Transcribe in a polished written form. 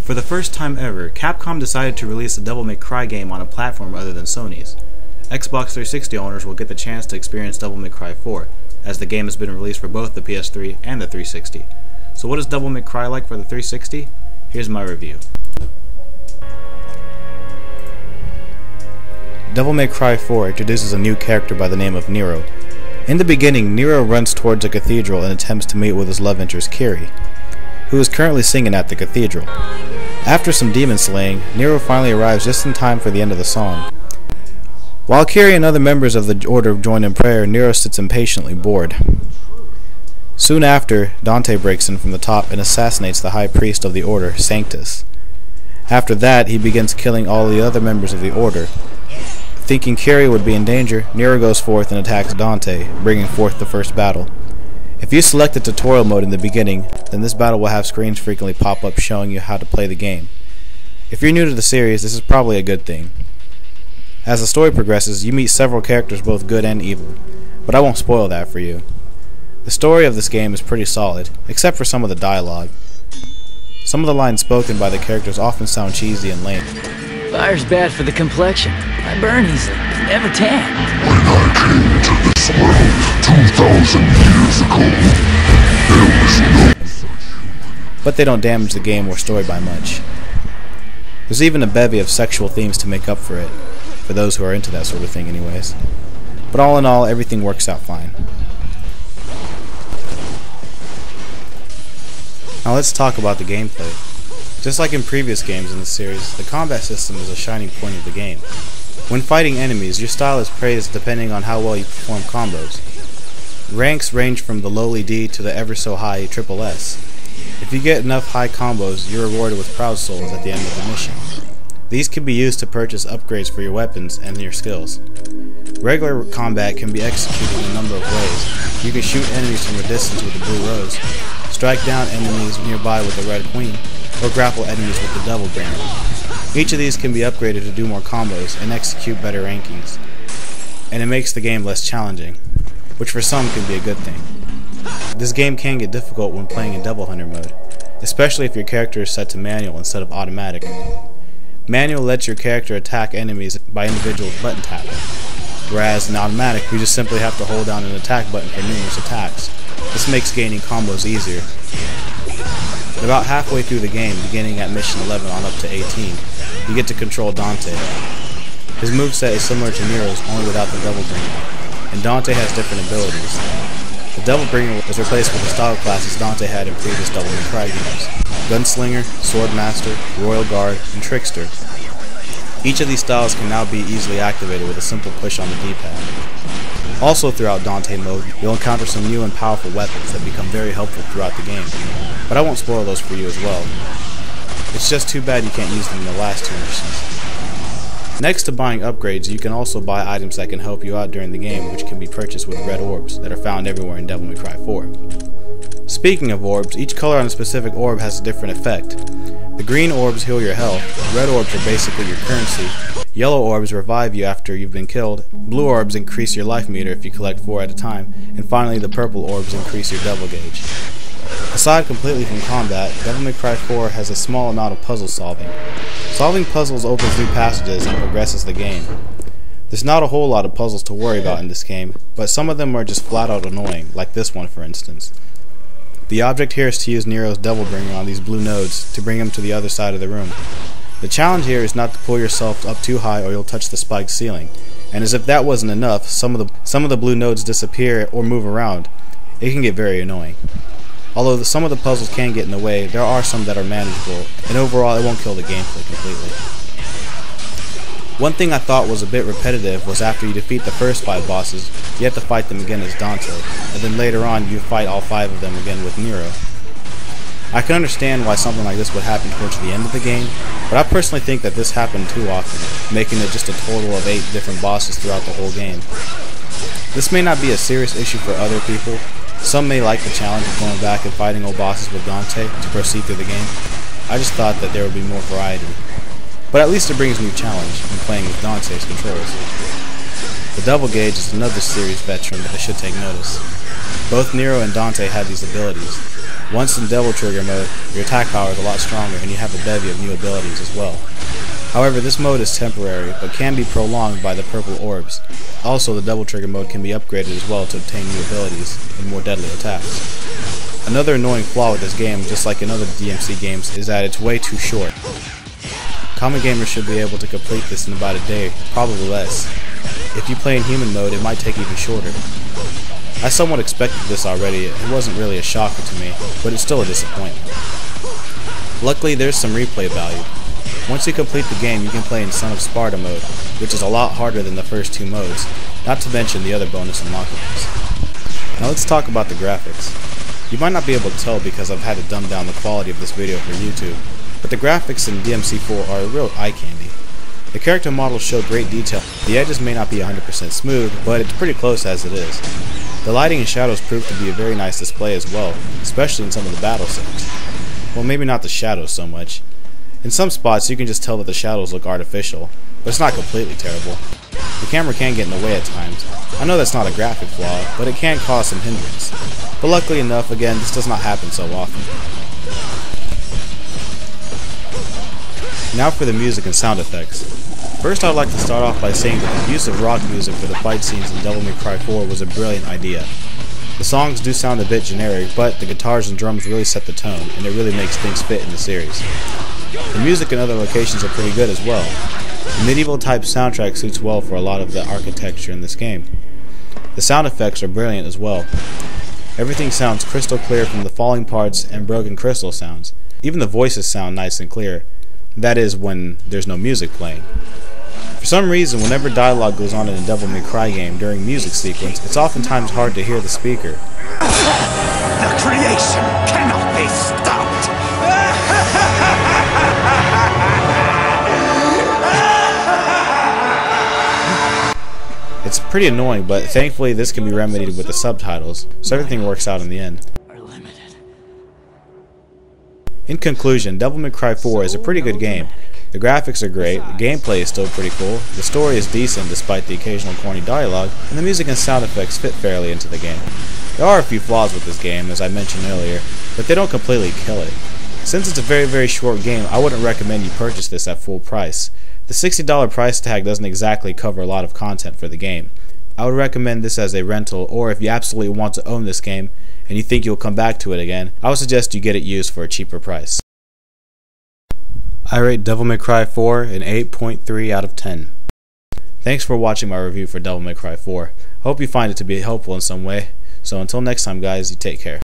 For the first time ever, Capcom decided to release a Devil May Cry game on a platform other than Sony's. Xbox 360 owners will get the chance to experience Devil May Cry 4, as the game has been released for both the PS3 and the 360. So what is Devil May Cry like for the 360? Here's my review. Devil May Cry 4 introduces a new character by the name of Nero. In the beginning, Nero runs towards a cathedral and attempts to meet with his love interest Kiri, who is currently singing at the cathedral. After some demon slaying, Nero finally arrives just in time for the end of the song. While Kiri and other members of the Order join in prayer, Nero sits impatiently bored. Soon after, Dante breaks in from the top and assassinates the High Priest of the Order, Sanctus. After that, he begins killing all the other members of the Order. Thinking Kiri would be in danger, Nero goes forth and attacks Dante, bringing forth the first battle. If you select the tutorial mode in the beginning, then this battle will have screens frequently pop up showing you how to play the game. If you're new to the series, this is probably a good thing. As the story progresses, you meet several characters both good and evil, but I won't spoil that for you. The story of this game is pretty solid, except for some of the dialogue. Some of the lines spoken by the characters often sound cheesy and lame. Fire's bad for the complexion. I burn easily. Never tan. When I came to this world 2,000 years ago, there was no such. But they don't damage the game or story by much. There's even a bevy of sexual themes to make up for it, for those who are into that sort of thing anyways. But all in all, everything works out fine. Now let's talk about the gameplay. Just like in previous games in the series, the combat system is a shining point of the game. When fighting enemies, your style is praised depending on how well you perform combos. Ranks range from the lowly D to the ever so high SS. If you get enough high combos, you're rewarded with Proud Souls at the end of the mission. These can be used to purchase upgrades for your weapons and your skills. Regular combat can be executed in a number of ways. You can shoot enemies from a distance with the blue rose, strike down enemies nearby with the red queen, or grapple enemies with the double bringer. Each of these can be upgraded to do more combos and execute better rankings. And it makes the game less challenging, which for some can be a good thing. This game can get difficult when playing in Devil Hunter mode, especially if your character is set to manual instead of automatic. Manual lets your character attack enemies by individual button tapping, whereas in automatic you just simply have to hold down an attack button for numerous attacks. This makes gaining combos easier. About halfway through the game, beginning at mission 11 on up to 18, you get to control Dante. His moveset is similar to Nero's, only without the Devil Bringer, and Dante has different abilities. The Devil Bringer was replaced with the style classes Dante had in previous Devil May Cry games: Gunslinger, Swordmaster, Royal Guard, and Trickster. Each of these styles can now be easily activated with a simple push on the D-pad. Also throughout Dante mode, you'll encounter some new and powerful weapons that become very helpful throughout the game, but I won't spoil those for you as well. It's just too bad you can't use them in the last two missions. Next to buying upgrades, you can also buy items that can help you out during the game, which can be purchased with red orbs that are found everywhere in Devil May Cry 4. Speaking of orbs, each color on a specific orb has a different effect. The green orbs heal your health, red orbs are basically your currency, yellow orbs revive you after you've been killed, blue orbs increase your life meter if you collect 4 at a time, and finally the purple orbs increase your devil gauge. Aside completely from combat, Devil May Cry 4 has a small amount of puzzle solving. Solving puzzles opens new passages and progresses the game. There's not a whole lot of puzzles to worry about in this game, but some of them are just flat out annoying, like this one for instance. The object here is to use Nero's Devil Bringer on these blue nodes to bring him to the other side of the room. The challenge here is not to pull yourself up too high or you'll touch the spiked ceiling, and as if that wasn't enough, some of the blue nodes disappear or move around. It can get very annoying. Although some of the puzzles can get in the way, there are some that are manageable, and overall it won't kill the gameplay completely. One thing I thought was a bit repetitive was after you defeat the first 5 bosses, you have to fight them again as Dante, and then later on you fight all 5 of them again with Nero. I can understand why something like this would happen towards the end of the game, but I personally think that this happened too often, making it just a total of 8 different bosses throughout the whole game. This may not be a serious issue for other people. Some may like the challenge of going back and fighting old bosses with Dante to proceed through the game. I just thought that there would be more variety. But at least it brings new challenge when playing with Dante's controls. The Double Gauge is another series veteran that should take notice. Both Nero and Dante have these abilities. Once in Devil Trigger mode, your attack power is a lot stronger and you have a bevy of new abilities as well. However, this mode is temporary, but can be prolonged by the purple orbs. Also, the Devil Trigger mode can be upgraded as well to obtain new abilities and more deadly attacks. Another annoying flaw with this game, just like in other DMC games, is that it's way too short. Common gamers should be able to complete this in about a day, probably less. If you play in human mode, it might take even shorter. I somewhat expected this already, it wasn't really a shocker to me, but it's still a disappointment. Luckily, there's some replay value. Once you complete the game, you can play in Son of Sparta mode, which is a lot harder than the first two modes, not to mention the other bonus unlockables. Now let's talk about the graphics. You might not be able to tell because I've had to dumb down the quality of this video for YouTube, but the graphics in DMC4 are a real eye candy. The character models show great detail. The edges may not be 100% smooth, but it's pretty close as it is. The lighting and shadows prove to be a very nice display as well, especially in some of the battle scenes. Well, maybe not the shadows so much. In some spots you can just tell that the shadows look artificial, but it's not completely terrible. The camera can get in the way at times. I know that's not a graphic flaw, but it can cause some hindrance. But luckily enough, again, this does not happen so often. Now for the music and sound effects. First, I'd like to start off by saying that the use of rock music for the fight scenes in Devil May Cry 4 was a brilliant idea. The songs do sound a bit generic, but the guitars and drums really set the tone, and it really makes things fit in the series. The music in other locations are pretty good as well. The medieval type soundtrack suits well for a lot of the architecture in this game. The sound effects are brilliant as well. Everything sounds crystal clear from the falling parts and broken crystal sounds. Even the voices sound nice and clear. That is, when there's no music playing. For some reason, whenever dialogue goes on in a Devil May Cry game during music sequence, it's oftentimes hard to hear the speaker. The creation cannot be stopped! It's pretty annoying, but thankfully this can be remedied with the subtitles, so everything works out in the end. In conclusion, Devil May Cry 4 is a pretty good game. The graphics are great, the gameplay is still pretty cool, the story is decent despite the occasional corny dialogue, and the music and sound effects fit fairly into the game. There are a few flaws with this game, as I mentioned earlier, but they don't completely kill it. Since it's a very short game, I wouldn't recommend you purchase this at full price. The $60 price tag doesn't exactly cover a lot of content for the game. I would recommend this as a rental, or if you absolutely want to own this game and you think you'll come back to it again, I would suggest you get it used for a cheaper price. I rate Devil May Cry 4 an 8.3 out of 10. Thanks for watching my review for Devil May Cry 4. I hope you find it to be helpful in some way. So until next time guys, you take care.